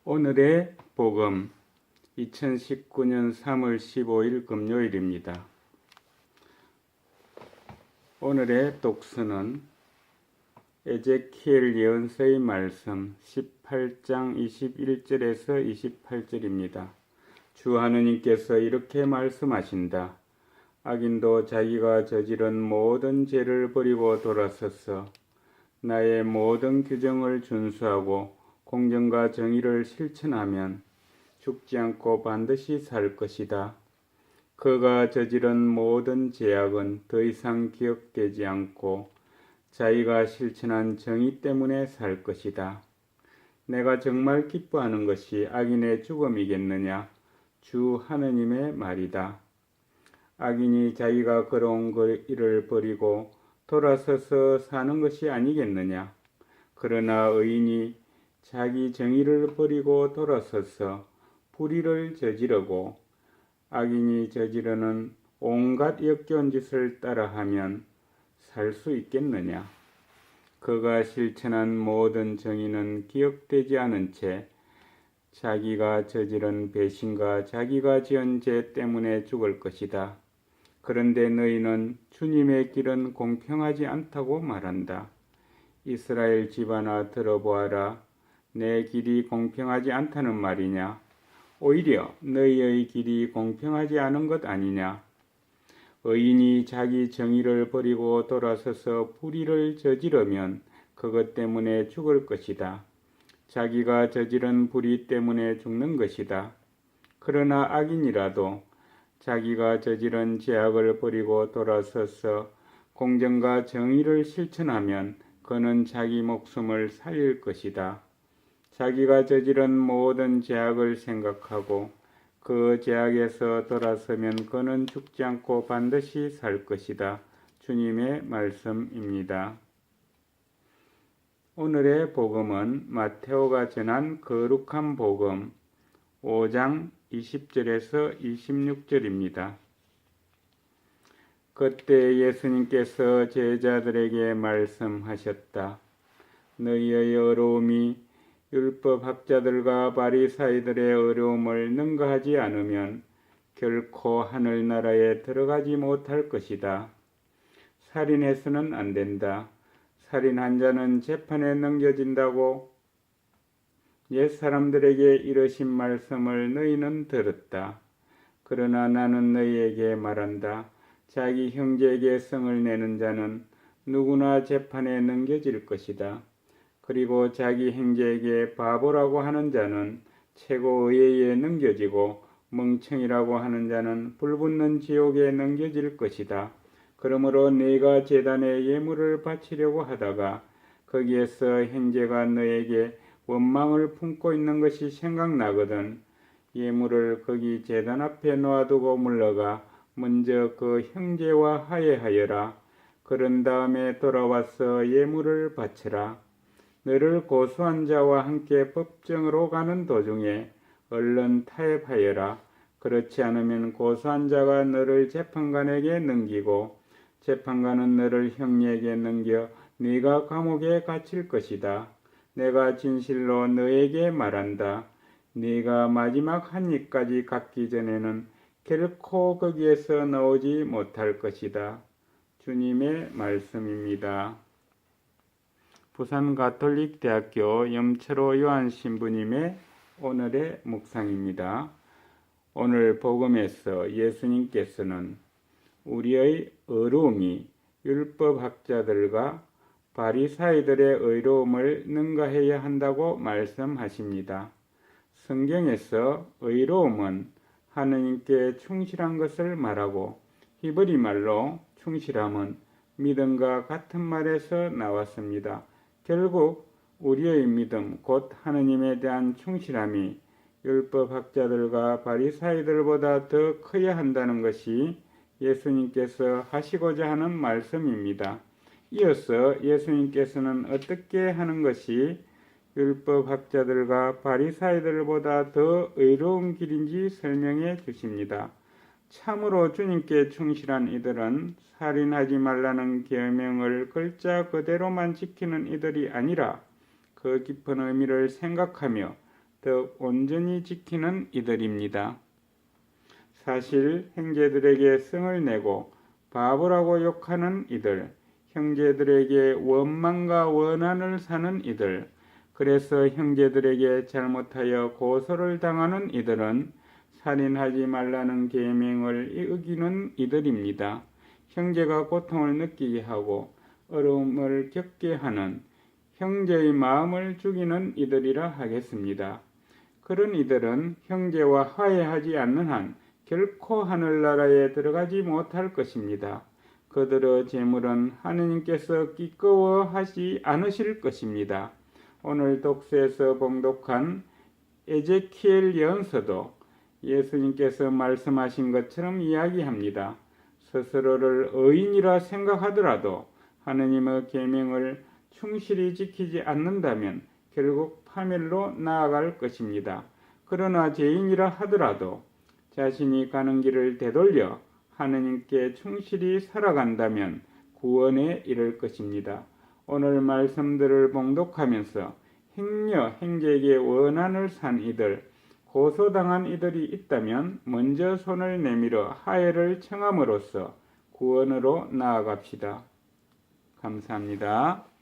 오늘의 복음 2019년 3월 15일 금요일입니다. 오늘의 독서는 에제키엘 예언서의 말씀 18장 21절에서 28절입니다. 주 하느님께서 이렇게 말씀하신다. 악인도 자기가 저지른 모든 죄를 버리고 돌아서서 나의 모든 규정을 준수하고 공정과 정의를 실천하면 죽지 않고 반드시 살 것이다. 그가 저지른 모든 죄악은 더 이상 기억되지 않고 자기가 실천한 정의 때문에 살 것이다. 내가 정말 기뻐하는 것이 악인의 죽음이겠느냐? 주 하느님의 말이다. 악인이 자기가 걸어온 일을 버리고 돌아서서 사는 것이 아니겠느냐? 그러나 의인이 자기 정의를 버리고 돌아서서 불의를 저지르고 악인이 저지르는 온갖 역겨운 짓을 따라하면 살 수 있겠느냐? 그가 실천한 모든 정의는 기억되지 않은 채 자기가 저지른 배신과 자기가 지은 죄 때문에 죽을 것이다. 그런데 너희는 주님의 길은 공평하지 않다고 말한다. 이스라엘 집안아 들어보아라. 내 길이 공평하지 않다는 말이냐? 오히려 너희의 길이 공평하지 않은 것 아니냐? 의인이 자기 정의를 버리고 돌아서서 불의를 저지르면 그것 때문에 죽을 것이다. 자기가 저지른 불의 때문에 죽는 것이다. 그러나 악인이라도 자기가 저지른 죄악을 버리고 돌아서서 공정과 정의를 실천하면 그는 자기 목숨을 살릴 것이다. 자기가 저지른 모든 죄악을 생각하고 그 죄악에서 돌아서면 그는 죽지 않고 반드시 살 것이다. 주님의 말씀입니다. 오늘의 복음은 마테오가 전한 거룩한 복음 5장 20절에서 26절입니다. 그때 예수님께서 제자들에게 말씀하셨다. 너희의 어려움이 율법학자들과 바리사이들의 어려움을 능가하지 않으면 결코 하늘나라에 들어가지 못할 것이다. 살인해서는 안 된다. 살인한 자는 재판에 넘겨진다고 옛 사람들에게 이러신 말씀을 너희는 들었다. 그러나 나는 너희에게 말한다. 자기 형제에게 성을 내는 자는 누구나 재판에 넘겨질 것이다. 그리고 자기 형제에게 바보라고 하는 자는 최고 의회에 넘겨지고 멍청이라고 하는 자는 불붙는 지옥에 넘겨질 것이다. 그러므로 네가 제단에 예물을 바치려고 하다가 거기에서 형제가 너에게 원망을 품고 있는 것이 생각나거든 예물을 거기 제단 앞에 놓아두고 물러가 먼저 그 형제와 화해하여라. 그런 다음에 돌아와서 예물을 바치라. 너를 고소한 자와 함께 법정으로 가는 도중에 얼른 타협하여라. 그렇지 않으면 고소한 자가 너를 재판관에게 넘기고 재판관은 너를 형에게 넘겨 네가 감옥에 갇힐 것이다. 내가 진실로 너에게 말한다. 네가 마지막 한 입까지 갖기 전에는 결코 거기에서 나오지 못할 것이다. 주님의 말씀입니다. 부산 가톨릭대학교 염철호 요한 신부님의 오늘의 묵상입니다. 오늘 복음에서 예수님께서는 우리의 어려움이 율법학자들과 바리사이들의 의로움을 능가해야 한다고 말씀하십니다. 성경에서 의로움은 하느님께 충실한 것을 말하고 히브리 말로 충실함은 믿음과 같은 말에서 나왔습니다. 결국 우리의 믿음 곧 하느님에 대한 충실함이 율법학자들과 바리사이들보다 더 커야 한다는 것이 예수님께서 하시고자 하는 말씀입니다. 이어서 예수님께서는 어떻게 하는 것이 율법학자들과 바리사이들보다 더 의로운 길인지 설명해 주십니다. 참으로 주님께 충실한 이들은 살인하지 말라는 계명을 글자 그대로만 지키는 이들이 아니라 그 깊은 의미를 생각하며 더 온전히 지키는 이들입니다. 사실 형제들에게 성을 내고 바보라고 욕하는 이들, 형제들에게 원망과 원한을 사는 이들, 그래서 형제들에게 잘못하여 고소를 당하는 이들은 살인하지 말라는 계명을 어기는 이들입니다. 형제가 고통을 느끼게 하고 어려움을 겪게 하는 형제의 마음을 죽이는 이들이라 하겠습니다. 그런 이들은 형제와 화해하지 않는 한 결코 하늘나라에 들어가지 못할 것입니다. 그들의 재물은 하느님께서 기꺼워하지 않으실 것입니다. 오늘 독서에서 봉독한 에제키엘 예언서도 예수님께서 말씀하신 것처럼 이야기합니다. 스스로를 의인이라 생각하더라도 하느님의 계명을 충실히 지키지 않는다면 결국 파멸로 나아갈 것입니다. 그러나 죄인이라 하더라도 자신이 가는 길을 되돌려 하느님께 충실히 살아간다면 구원에 이를 것입니다. 오늘 말씀들을 봉독하면서 행여 형제에게 원한을 산 이들, 고소당한 이들이 있다면 먼저 손을 내밀어 화해를 청함으로써 구원으로 나아갑시다. 감사합니다.